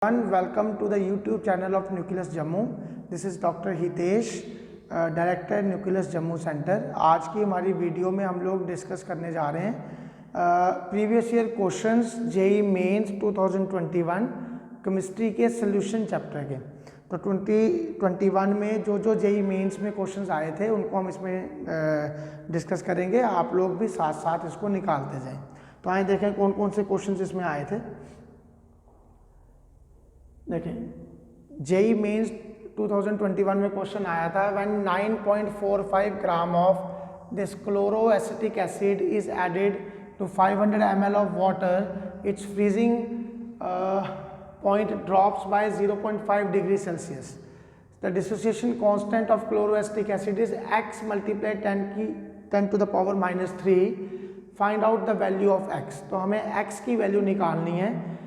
Welcome to the YouTube channel of Nucleus Jammu. This is Dr. Hitesh, director nucleus Jammu centre. आज की हमारी video में हम लोग डिस्कस करने जा रहे हैं previous year questions JEE mains 2021 chemistry के सोल्यूशन चैप्टर के। तो 2021 में जो जेई मेंस में क्वेश्चंस आए थे उनको हम इसमें डिस्कस करेंगे। आप लोग भी साथ साथ इसको निकालते जाएं। तो आइए देखें कौन कौन से क्वेश्चंस इसमें आए थे। देखें जेई मेंस 2021 में क्वेश्चन आया था when 9.45 gram of this chloroacetic acid is added to 500 ml of water it's freezing point drops by 0.5 degree Celsius. The dissociation constant of chloroacetic acid is x multiply 10 to the power -3। Find out the value of x। तो हमें x की value निकालनी है।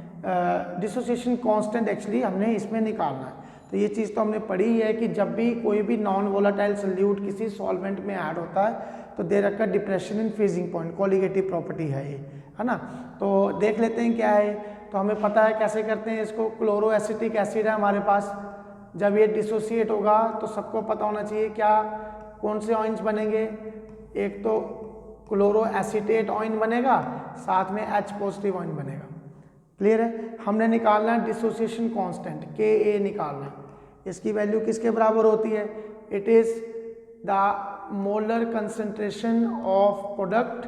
Dissociation constant actually हमने इसमें निकालना है। तो ये चीज़ तो हमने पढ़ी है कि जब भी कोई भी नॉन वोलेटाइल सोल्यूट किसी सॉल्वेंट में ऐड होता है तो there occur depression in freezing point, colligative property है ये, है ना। तो देख लेते हैं क्या है। तो हमें पता है कैसे करते हैं इसको। क्लोरोएसिटिक एसिड है हमारे पास, जब ये डिसोसिएट होगा तो सबको पता होना चाहिए क्या कौन से ऑयन्स बनेंगे। एक तो क्लोरोएसिटेट ऑयन बनेगा, साथ में H पॉजिटिव ऑयन बनेगा। क्लियर है। हमने निकालना है डिसोसिएशन कांस्टेंट Ka निकालना है। इसकी वैल्यू किसके बराबर होती है? It is the molar concentration of product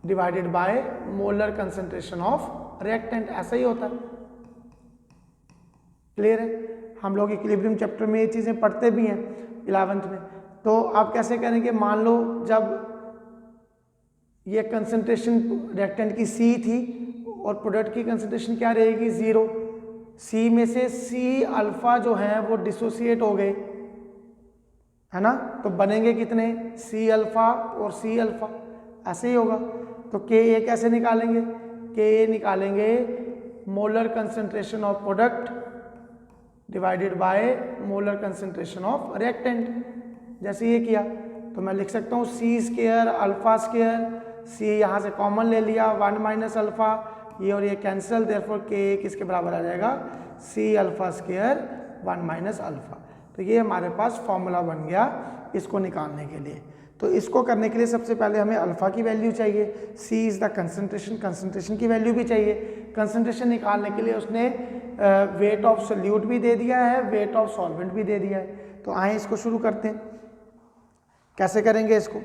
divided by molar concentration of reactant. ऐसा ही होता है। क्लियर है। हम लोग इक्विलिब्रियम चैप्टर में ये चीजें पढ़ते भी हैं 11th में। तो आप कैसे करेंगे, मान लो जब ये कंसंट्रेशन रिएक्टेंट की C थी और प्रोडक्ट की कंसंट्रेशन क्या रहेगी 0। C में से C अल्फा जो है वो डिसोसिएट हो गए, है ना। तो बनेंगे कितने C अल्फा और C अल्फा, ऐसे ही होगा। तो Ka कैसे निकालेंगे? Ka निकालेंगे molar concentration of product divided by molar concentration of reactant. जैसे ये किया तो मैं लिख सकता हूँ C square alpha square. C यहाँ से कॉमन ले लिया 1 माइनस अल्फा, ये और ये कैंसिल, देयरफॉर Ka किसके बराबर आ जाएगा C alpha square 1 minus alpha. तो ये हमारे पास फॉर्मूला बन गया इसको निकालने के लिए। तो इसको करने के लिए सबसे पहले हमें अल्फा की वैल्यू चाहिए। C is the concentration, concentration की वैल्यू भी चाहिए। कंसंट्रेशन निकालने के लिए उसने वेट ऑफ सोल्यूट भी दे दिया है, वेट ऑफ सॉल्वेंट भी दे दिया है। तो आए इसको शुरू करते हैं। कैसे करेंगे इसको,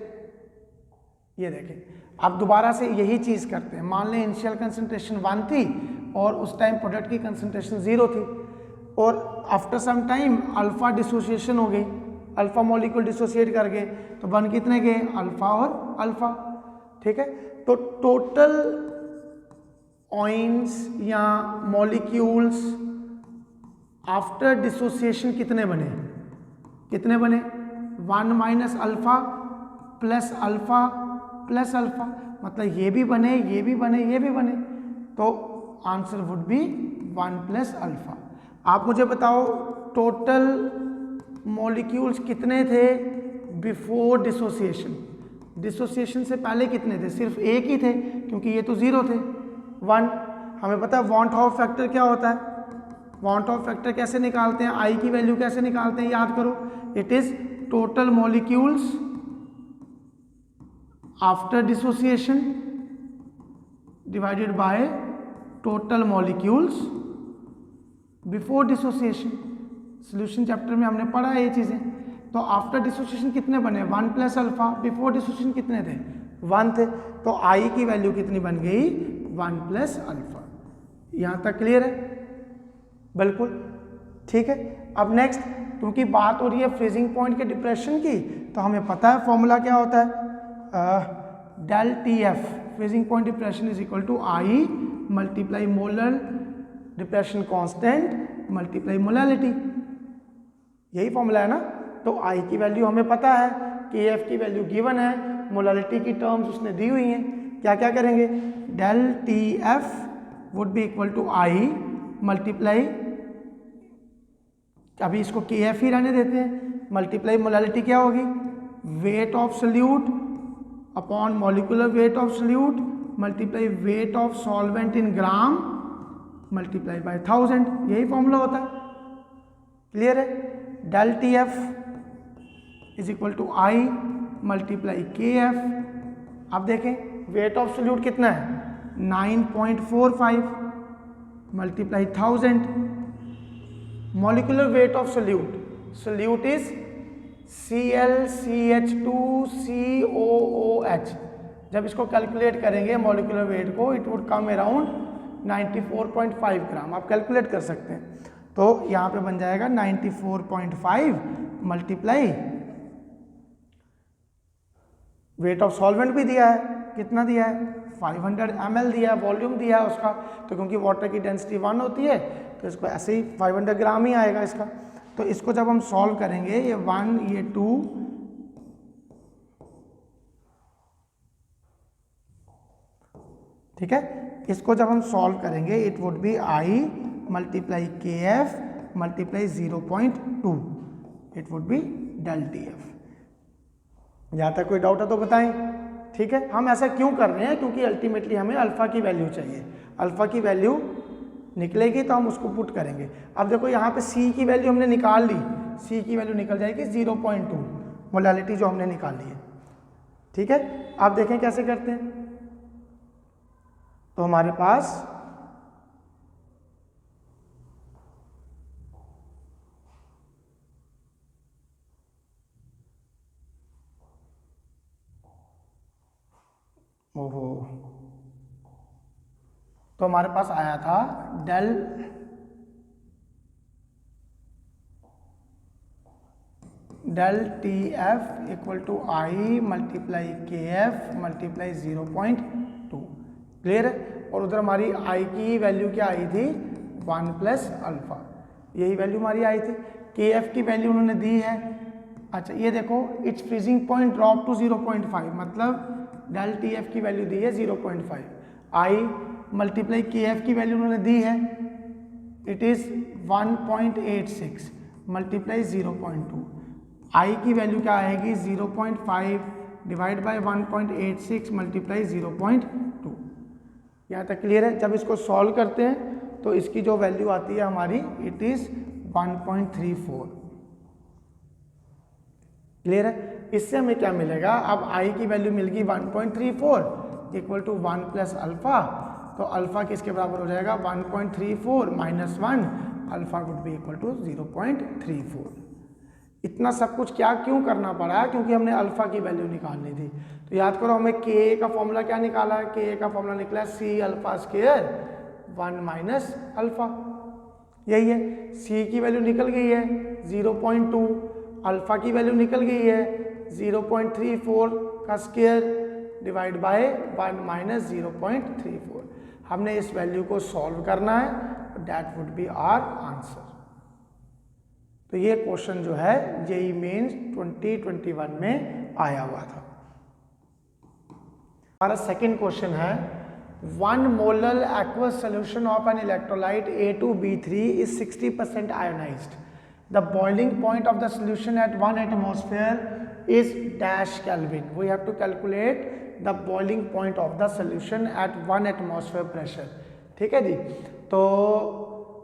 ये देखें। अब दोबारा से यही चीज़ करते हैं। मान लें इनिशियल कंसंट्रेशन 1 थी और उस टाइम प्रोडक्ट की कंसंट्रेशन 0 थी और after some time alpha dissociation हो गई, अल्फा मॉलिक्यूल डिसोसिएट कर गए तो बन कितने गए अल्फा और अल्फा। ठीक है। तो टोटल ऑयंस या मॉलिक्यूल्स आफ्टर डिसोसिएशन कितने बने? 1 minus alpha plus alpha plus alpha, मतलब ये भी बने, ये भी बने, ये भी बने। तो answer would be 1 plus alpha. आप मुझे बताओ टोटल मॉलिक्यूल्स कितने थे बिफोर डिसोसिएशन? डिसोसिएशन से पहले कितने थे? सिर्फ एक ही थे क्योंकि ये तो 0 थे। 1। हमें पता है वॉन हाफ फैक्टर क्या होता है। वॉन हाफ फैक्टर कैसे निकालते हैं, I की वैल्यू कैसे निकालते हैं, याद करो। It is total molecules after dissociation divided by total molecules before dissociation. Solution chapter में हमने पढ़ा है ये चीजें। तो आफ्टर डिसोसिएशन कितने बने? 1 प्लस अल्फा। बिफोर डिसोसिएशन कितने थे? 1 थे। तो I की वैल्यू कितनी बन गई? 1 प्लस अल्फा। यहां तक क्लियर है? बिल्कुल ठीक है। अब नेक्स्ट, क्योंकि बात हो रही है फ्रीजिंग पॉइंट के डिप्रेशन की, तो हमें पता है फॉर्मूला क्या होता है। Del TF freezing point depression is equal to I multiply molar depression constant multiply molality. यही फॉर्मूला है ना। तो I की वैल्यू हमें पता है, Kf की वैल्यू गिवन है, मोलैलिटी की टर्म्स उसने दी हुई हैं। क्या क्या करेंगे? Del TF would be equal to I multiply, अभी इसको Kf ही रहने देते हैं, मल्टीप्लाई मोलैलिटी क्या होगी weight of solute upon molecular weight of solute multiply weight of solvent in gram multiply by 1000, यही फॉर्मूला होता है। क्लियर है? Del T F is equal to I multiply K F. अब देखें वेट ऑफ सोल्यूट कितना है, 9.45 multiply 1000। Molecular weight of solute is ClCH2COOH। जब इसको कैलकुलेट करेंगे मॉलिक्यूलर वेट को, it would come around 94.5 gram. आप कैलकुलेट कर सकते हैं, तो यहाँ पे बन जाएगा 94.5 मल्टीप्लाई वेट ऑफ सॉल्वेंट भी दिया है, कितना दिया है 500 ml दिया है, वॉल्यूम दिया है उसका, तो क्योंकि वाटर की डेंसिटी 1 होती है तो इसको ऐसे ही 500 ग्राम ही आएगा इसका। तो इसको जब हम सॉल्व करेंगे, ये 1 ये 2, ठीक है, इसको जब हम सॉल्व करेंगे it would be I multiply K F multiply 0.2, it would be del T F. यहाँ तक कोई डाउट है तो बताएं। ठीक है, हम ऐसा क्यों कर रहे हैं, क्योंकि अल्टीमेटली हमें अल्फा की वैल्यू चाहिए। अल्फा की वैल्यू निकलेगी तो हम उसको पुट करेंगे। अब देखो यहाँ पे सी की वैल्यू हमने निकाल ली, सी की वैल्यू निकल जाएगी 0.2, मोलालिटी जो हमने निकाल ली है। ठीक है, आप देखें कैसे करते हैं। तो हमारे पास तो हमारे पास आया था del T F equal to I multiply K F multiply 0.2। Clear है? और उधर हमारी आई की वैल्यू क्या आई थी, 1 प्लस अल्फा, यही वैल्यू हमारी आई थी। के एफ की वैल्यू उन्होंने दी है। अच्छा ये देखो, it's freezing point drop to 0.5, मतलब डेल टी एफ की वैल्यू दी है 0.5। आई मल्टीप्लाई के एफ की वैल्यू उन्होंने दी है, इट इज़ 1.86 मल्टीप्लाई 0.2। आई की वैल्यू क्या आएगी, 0.5 डिवाइड बाय 1.86 मल्टीप्लाई 0.2। यहाँ तक क्लियर है? जब इसको सॉल्व करते हैं तो इसकी जो वैल्यू आती है हमारी, इट इज़ 1.34। क्लियर है? इससे हमें क्या मिलेगा, अब आई की वैल्यू मिल गई 1.34 इक्वल टू 1 प्लस अल्फा, तो अल्फा किसके बराबर हो जाएगा, 1.34 minus 1, alpha would be equal to 0.34। इतना सब कुछ क्या क्यों करना पड़ा, क्योंकि हमने अल्फा की वैल्यू निकालनी थी। तो याद करो, हमें के का फॉर्मूला क्या निकाला है, के का फॉर्मूला निकला है C alpha square 1 minus alpha, यही है। सी की वैल्यू निकल गई है 0.2, अल्फा की वैल्यू निकल गई है 0.34 का स्क्वायर डिवाइड बाय 1 माइनस 0.34। हमने इस वैल्यू को सॉल्व करना है, that would be our answer. तो ये क्वेश्चन जो है जेईई मेंस 2021 में आया हुआ था। हमारा सेकंड क्वेश्चन है, 1 molar aqueous solution of an electrolyte A2B3 is 60% ionized. The boiling point of the solution at 1 atmosphere is dash Kelvin. We have to calculate the boiling point of the solution at 1 atmosphere pressure. ठीक है जी। तो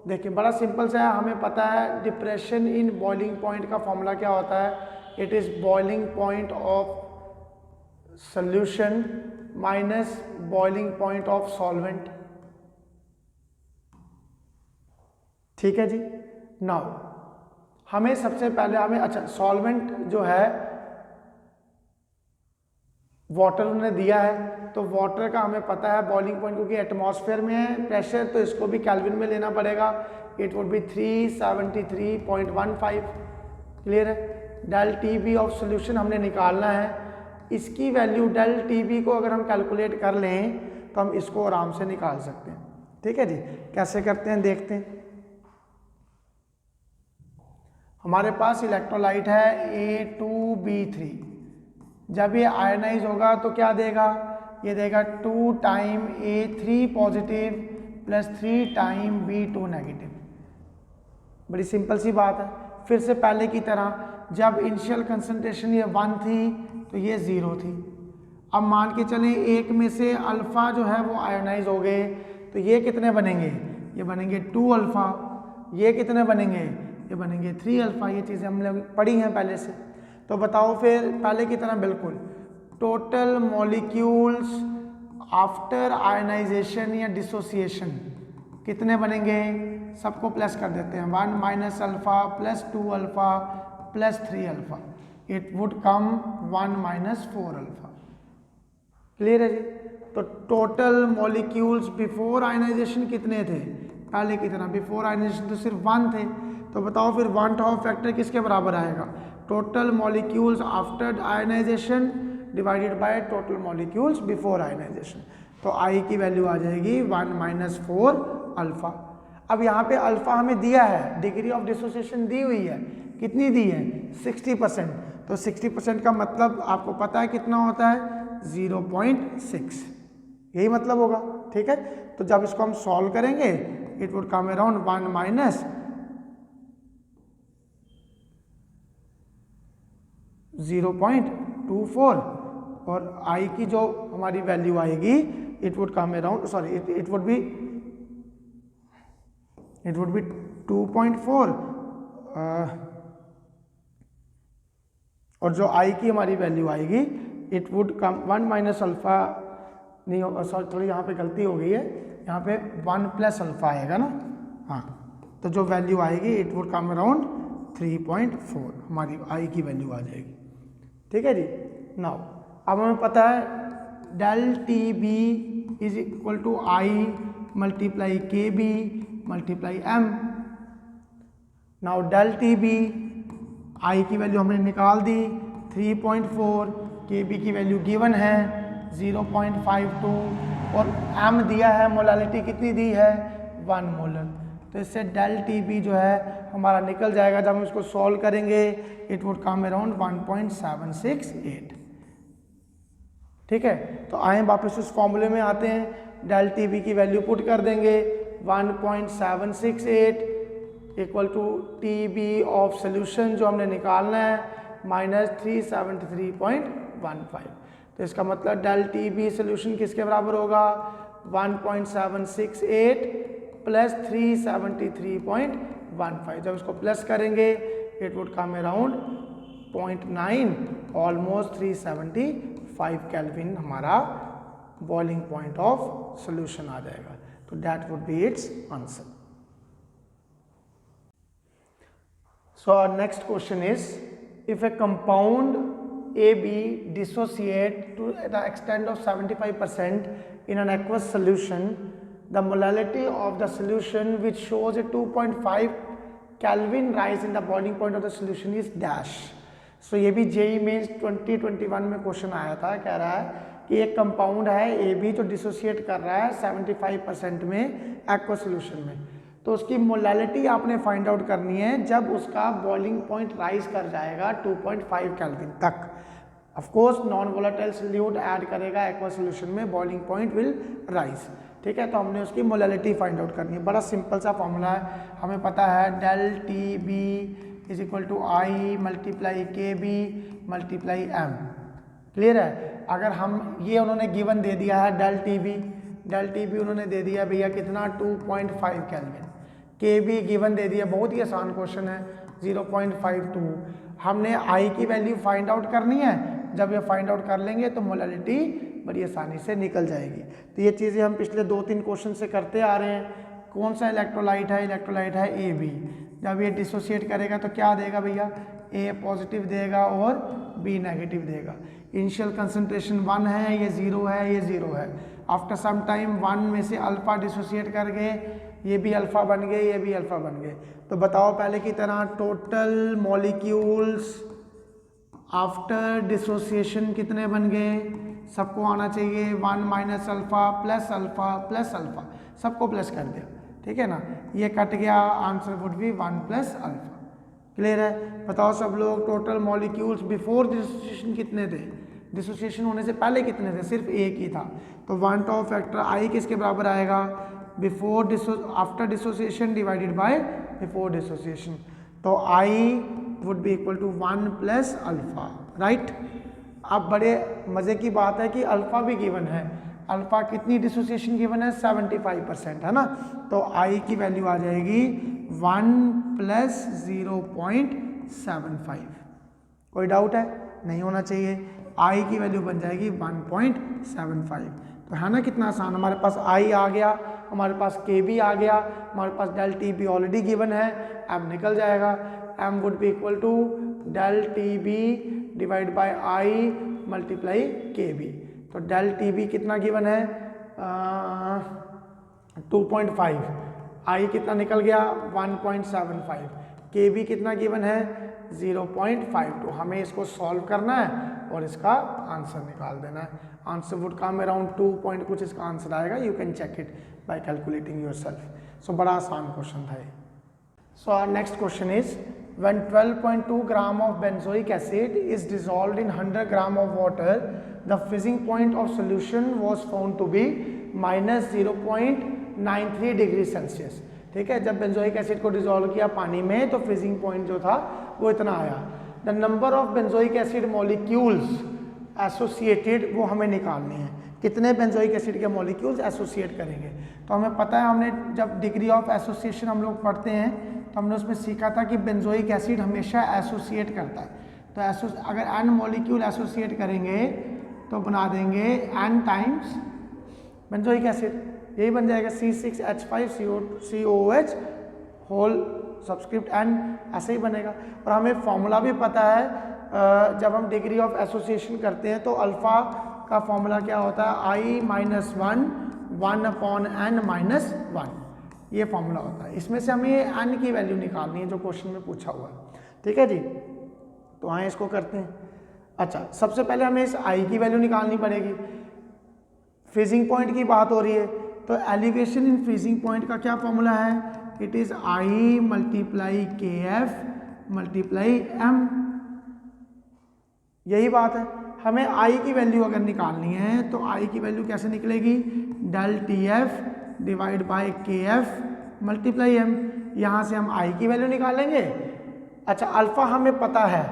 देखिए बड़ा simple सा है, हमें पता है डिप्रेशन इन बॉइलिंग पॉइंट का फॉर्मूला क्या होता है, it is boiling point of solution minus boiling point of solvent. ठीक है जी। नाउ हमें सबसे पहले अच्छा सॉल्वेंट जो है वाटर उन्होंने दिया है, तो वाटर का हमें पता है बॉइलिंग पॉइंट, क्योंकि एटमॉस्फेयर में है प्रेशर, तो इसको भी केल्विन में लेना पड़ेगा। It would be 373.15। क्लियर है? Del T B of solution हमने निकालना है, इसकी वैल्यू डेल टी बी को अगर हम कैलकुलेट कर लें तो हम इसको आराम से निकाल सकते हैं। ठीक है जी। कैसे करते हैं देखते हैं। हमारे पास इलेक्ट्रोलाइट है A2B3, जब ये आयनाइज होगा तो क्या देगा, ये देगा 2 time A3 positive plus 3 time B2 negative. बड़ी सिंपल सी बात है। फिर से पहले की तरह, जब इनिशियल कंसंट्रेशन ये 1 थी तो ये 0 थी। अब मान के चलें एक में से अल्फ़ा जो है वो आयोनाइज हो गए, तो ये कितने बनेंगे, ये बनेंगे 2 अल्फ़ा, ये कितने बनेंगे, ये बनेंगे 3 अल्फ़ा। ये चीज़ें हम लोग पढ़ी हैं पहले से। तो बताओ फिर पहले की तरह बिल्कुल टोटल मॉलिक्यूल्स आफ्टर आयनाइजेशन या डिसोसिएशन कितने बनेंगे, सबको प्लस कर देते हैं। 1 minus alpha plus 2 alpha plus 3 alpha, it would come 1 minus 4 alpha. Clear है जी। तो टोटल मॉलिक्यूल्स बिफोर आयनाइजेशन कितने थे, पहले की तरह बिफोर आयनाइजेशन तो सिर्फ 1 थे। तो बताओ फिर 1 टाउ फैक्टर किसके बराबर आएगा, total molecules after ionization divided by total molecules before ionization. तो आई की वैल्यू आ जाएगी 1 माइनस 4 अल्फ़ा। अब यहाँ पे अल्फ़ा हमें दिया है, डिग्री ऑफ डिसोसिएशन दी हुई है, कितनी दी है 60%। तो 60% का मतलब आपको पता है कितना होता है 0.6, यही मतलब होगा। ठीक है, तो जब इसको हम सॉल्व करेंगे it would come around 1 minus 0.24 और आई की जो हमारी वैल्यू आएगी it would come around sorry it would B 2.4 और जो आई की हमारी वैल्यू आएगी it would come 1 minus alpha नहीं होगा, सॉरी थोड़ी यहाँ पे गलती हो गई है, यहाँ पे 1 प्लस अल्फ़ा आएगा ना। हाँ, तो जो वैल्यू आएगी इट वुड कम अराउंड 3.4 हमारी आई की वैल्यू आ जाएगी। ठीक है जी। नाउ अब हमें पता है del T B is equal to I multiply के B multiply M. Now del T B I की वैल्यू हमने निकाल दी 3.4, के बी की वैल्यू गिवन है 0.52 और एम दिया है, मोलालिटी कितनी दी है 1 मोलर। तो इससे डेल टी बी जो है हमारा निकल जाएगा, जब हम इसको सॉल्व करेंगे इट वुड कम अराउंड 1.768। ठीक है, तो आए वापस उस फॉर्मूले में आते हैं, डेल टी बी की वैल्यू पुट कर देंगे 1.768 equal to T B of solution जो हमने निकालना है माइनस 373.15। तो इसका मतलब डेल टी बी सोल्यूशन किसके बराबर होगा 1.768 प्लस 373.15। जब इसको प्लस करेंगे it would come around 0.9 almost 375 kelvin हमारा बॉइलिंग पॉइंट ऑफ सोल्यूशन आ जाएगा। तो that would B it's answer. So our next question is, if a compound AB dissociate to the extent of 75% in an aqueous solution, the molality of the solution which shows a 2.5 Kelvin rise in the boiling point of the solution is dash. So ये भी JEE Mains 2021 में question आया था, कह रहा है कि एक कंपाउंड है AB जो डिसोसिएट कर रहा है 75% में एक्वस सोल्यूशन में, तो उसकी मोलालिटी आपने फाइंड आउट करनी है जब उसका बॉइलिंग पॉइंट राइज कर जाएगा 2.5 केल्विन तक। Of course non volatile solute add करेगा एक्वा सॉल्यूशन में, बॉइलिंग पॉइंट विल राइज। ठीक है, तो हमने उसकी मोलालिटी फाइंड आउट करनी है। बड़ा सिंपल सा फॉर्मूला है, हमें पता है del T B is equal to I multiply के बी मल्टीप्लाई एम। क्लियर है। अगर हम ये उन्होंने गिवन दे दिया है डेल टी बी उन्होंने दे दिया भैया कितना 2.5 केल्विन, के बी गिवन दे दिया, बहुत ही आसान क्वेश्चन है 0.52। हमने आई की वैल्यू फाइंड आउट करनी है, जब ये फाइंड आउट कर लेंगे तो मोलालिटी बड़ी आसानी से निकल जाएगी। तो ये चीज़ें हम पिछले 2-3 क्वेश्चन से करते आ रहे हैं। कौन सा इलेक्ट्रोलाइट है, इलेक्ट्रोलाइट है ए बी। जब ये डिसोसिएट करेगा तो क्या देगा भैया, ए पॉजिटिव देगा और बी नेगेटिव देगा। इनिशियल कंसंट्रेशन 1 है, ये 0 है, ये 0 है। आफ्टर सम टाइम 1 में से अल्फा डिसोसिएट कर गए, ये भी अल्फा बन गए, ये भी अल्फा बन गए। तो बताओ पहले की तरह टोटल मॉलिक्यूल्स आफ्टर डिसोसिएशन कितने बन गए, सबको आना चाहिए 1 minus alpha plus alpha plus alpha, सबको प्लस कर दिया। ठीक है ना, ये कट गया, answer would be 1 plus alpha. Clear है। बताओ सब लोग टोटल मॉलिक्यूल्स बिफोर डिसोसिएशन कितने थे, डिसोसिएशन होने से पहले कितने थे, सिर्फ एक ही था। तो 1 टाउ फैक्टर आई किसके बराबर आएगा, before after dissociation divided by before dissociation. तो I would be equal to 1 plus alpha, right. अब बड़े मज़े की बात है कि अल्फा भी गिवन है, अल्फा कितनी डिसोसिएशन गिवन है 75% है ना, तो आई की वैल्यू आ जाएगी 1 + 0.75। कोई डाउट है? नहीं होना चाहिए। आई की वैल्यू बन जाएगी 1.75। तो है ना कितना आसान, हमारे पास आई आ गया, हमारे पास के बी आ गया, हमारे पास del T B already given है, एम निकल जाएगा। M would be equal to del T B divide by I multiply के बी। तो डेल टी बी कितना गिवन है 2.5, आई कितना निकल गया 1.75, के बी कितना गिवन है 0.52। हमें इसको सॉल्व करना है और इसका आंसर निकाल देना है। Answer would come around 2 point कुछ इसका आंसर आएगा, you can check it by calculating yourself. So बड़ा आसान क्वेश्चन था ये। So our next question is when 12.2 gram of benzoic acid is dissolved in 100 gram of water, the freezing point of solution was found to be -0.93 degree Celsius. ठीक है, जब benzoic acid को dissolve किया पानी में तो फ्रीजिंग पॉइंट जो था वो इतना आया। The number of benzoic acid molecules associated वो हमें निकालनी है, कितने बेंजोइक एसिड के मॉलिक्यूल्स एसोसिएट करेंगे। तो हमें पता है, हमने जब डिग्री ऑफ एसोसिएशन हम लोग पढ़ते हैं तो हमने उसमें सीखा था कि बेंजोइक एसिड हमेशा एसोसिएट करता है। तो अगर n मॉलिक्यूल एसोसिएट करेंगे तो बना देंगे n टाइम्स बेंजोइक एसिड, यही बन जाएगा C6H5COOH होल सबस्क्रिप्ट n, ऐसे ही बनेगा। और हमें फॉर्मूला भी पता है, जब हम डिग्री ऑफ एसोसिएशन करते हैं तो अल्फ़ा का फॉर्मूला क्या होता है I-1 1/n-1, ये फॉर्मूला होता है। इसमें से हमें n की वैल्यू निकालनी है जो क्वेश्चन में पूछा हुआ है। ठीक है जी, तो आए इसको करते हैं। अच्छा, सबसे पहले हमें इस I की वैल्यू निकालनी पड़ेगी। फ्रीजिंग पॉइंट की बात हो रही है तो एलिवेशन इन फ्रीजिंग पॉइंट का क्या फॉर्मूला है, it is I × KF × M। यही बात है, हमें I की वैल्यू अगर निकालनी है तो I की वैल्यू कैसे निकलेगी, del TF divide by KF × M। यहाँ से हम I की वैल्यू निकालेंगे। अच्छा, अल्फ़ा हमें पता है,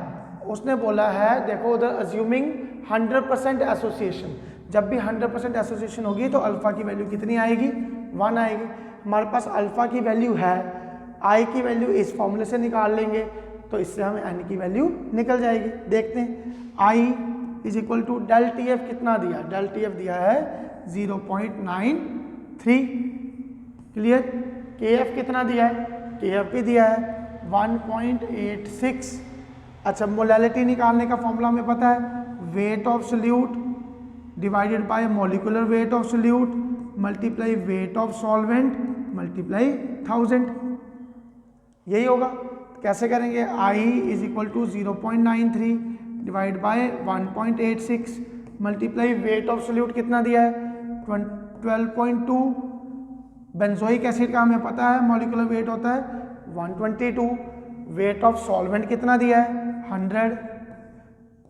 उसने बोला है देखो उधर अज्यूमिंग 100% एसोसिएशन, जब भी 100% एसोसिएशन होगी तो अल्फ़ा की वैल्यू कितनी आएगी 1 आएगी। हमारे पास अल्फ़ा की वैल्यू है, I की वैल्यू इस फॉर्मूले से निकाल लेंगे तो इससे हमें n की वैल्यू निकल जाएगी। देखते हैं, I is equal to del TF कितना दिया, डेल TF दिया है 0.93, क्लियर। KF कितना दिया है, KF भी दिया है 1.86। अच्छा, मोलैलिटी निकालने का फॉर्मूला हमें पता है, weight of solute divided by molecular weight of solute multiply weight of solvent multiply 1000, यही होगा। कैसे करेंगे, I is equal to 0.93 divide by 1.86 multiply weight of solute कितना दिया है 12.2। बेंजोइक एसिड का हमें पता है मॉलिक्यूलर वेट होता है 122, वेट ऑफ सॉल्वेंट कितना दिया है 100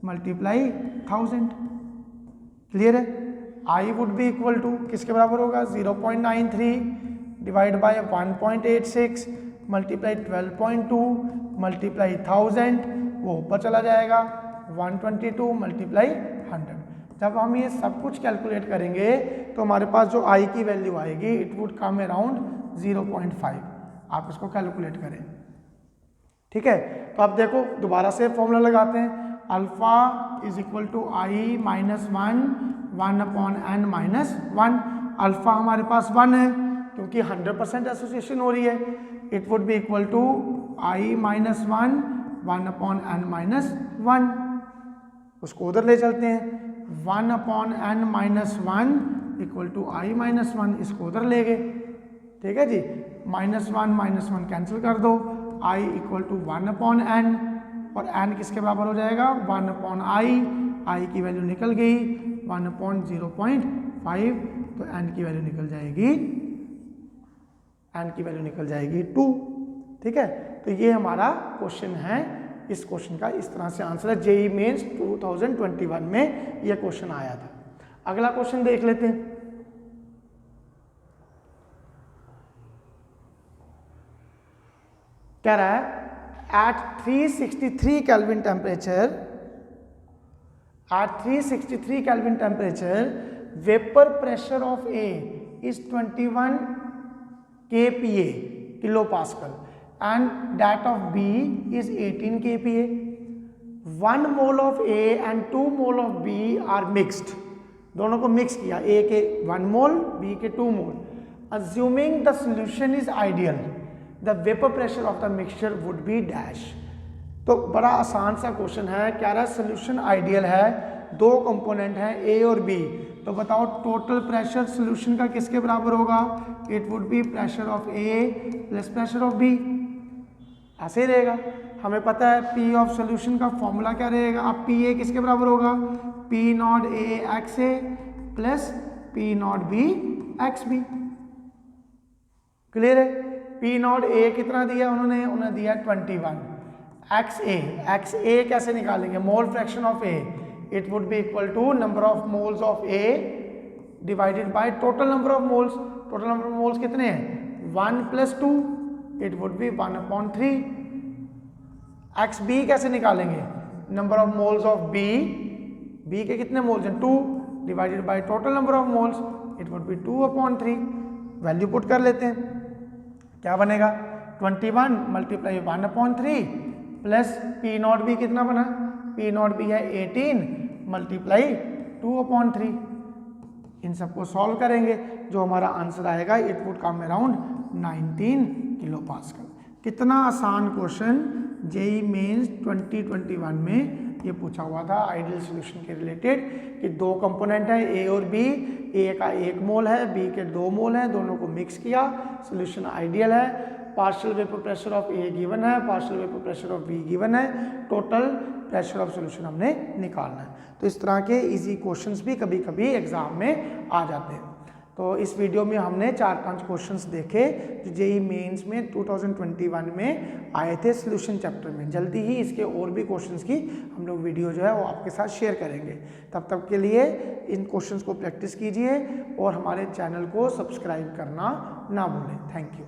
मल्टीप्लाई 1000, क्लियर है। I would be equal to किसके बराबर होगा 0.93 डिवाइड बाय 1.86 मल्टीप्लाई 12.2 मल्टीप्लाई 1000, वो ऊपर चला जाएगा 122 मल्टीप्लाई 100। जब हम ये सब कुछ कैलकुलेट करेंगे तो हमारे पास जो I की वैल्यू आएगी इट वुड कम अराउंड 0.5। आप इसको कैलकुलेट करें, ठीक है। तो अब देखो दोबारा से फॉर्मूला लगाते हैं, alpha is equal to I - 1/n-1। Alpha हमारे पास 1 है क्योंकि 100% एसोसिएशन हो रही है, it would be equal to I - 1/n-1। उसको उधर ले चलते हैं, 1/n-1 इक्वल टू I - 1, इसको उधर ले गए, ठीक है जी। -1 कैंसिल कर दो, I इक्वल टू 1/n और n किसके बराबर हो जाएगा 1/i। I की वैल्यू निकल गई 1/0.5, तो n की वैल्यू निकल जाएगी 2, ठीक है। तो ये हमारा क्वेश्चन है, इस क्वेश्चन का इस तरह से आंसर है। जेईई मेंस 2021 में यह क्वेश्चन आया था। अगला क्वेश्चन देख लेते हैं। कह रहा है at 363 Kelvin temperature, vapour pressure of A is 21 kPa kilo pascal and that of B is 18 kPa. 1 mole of A and 2 mole of B are mixed. दोनों को मिक्स किया, ए के 1 मोल, बी के 2 mole. Assuming the solution is ideal, the vapour pressure of the mixture would be dash. तो बड़ा आसान सा question है, कह रहा है सोल्यूशन आइडियल है, दो कंपोनेंट हैं ए और बी, तो बताओ टोटल प्रेशर सोल्यूशन का किसके बराबर होगा? It would be pressure of A plus pressure of B. ऐसे ही रहेगा. हमें पता है पी ऑफ सोल्यूशन का फॉर्मूला क्या रहेगा. अब पी ए किसके बराबर होगा? P naught A X A plus P naught B X B. Clear है? पी नॉट ए कितना दिया उन्होंने दिया 21. एक्स ए कैसे निकालेंगे? Mole fraction of A. It would be equal to number of moles of A divided by total number of moles. Total number of moles कितने हैं? 1 plus 2. It would be 1/3. X B कैसे निकालेंगे? Number of moles of B. B के कितने moles हैं? 2 divided by total number of moles. It would be 2/3. Value put कर लेते हैं. क्या बनेगा? 21 multiply 1/3 plus P naught B कितना बना? पी नॉट बी है 18 मल्टीप्लाई 2/3. इन सबको सॉल्व करेंगे, जो हमारा आंसर आएगा it would come around 19 kilo pascal. कितना आसान क्वेश्चन जेई मेंस 2021 में ये पूछा हुआ था आइडियल सॉल्यूशन के रिलेटेड, कि दो कंपोनेंट है ए और बी, ए का 1 मोल है, बी के 2 मोल हैं, दोनों को मिक्स किया, सॉल्यूशन आइडियल है. Partial vapour pressure of A given है, partial vapour pressure of B given है, टोटल प्रेशर ऑफ सॉल्यूशन हमने निकालना है. तो इस तरह के इजी क्वेश्चंस भी कभी कभी एग्जाम में आ जाते हैं. तो इस वीडियो में हमने 4-5 क्वेश्चंस देखे जो जेई मेंस में 2021 में आए थे सॉल्यूशन चैप्टर में. जल्दी ही इसके और भी क्वेश्चंस की हम लोग वीडियो जो है वो आपके साथ शेयर करेंगे. तब तक के लिए इन क्वेश्चंस को प्रैक्टिस कीजिए और हमारे चैनल को सब्सक्राइब करना ना भूलें. Thank you.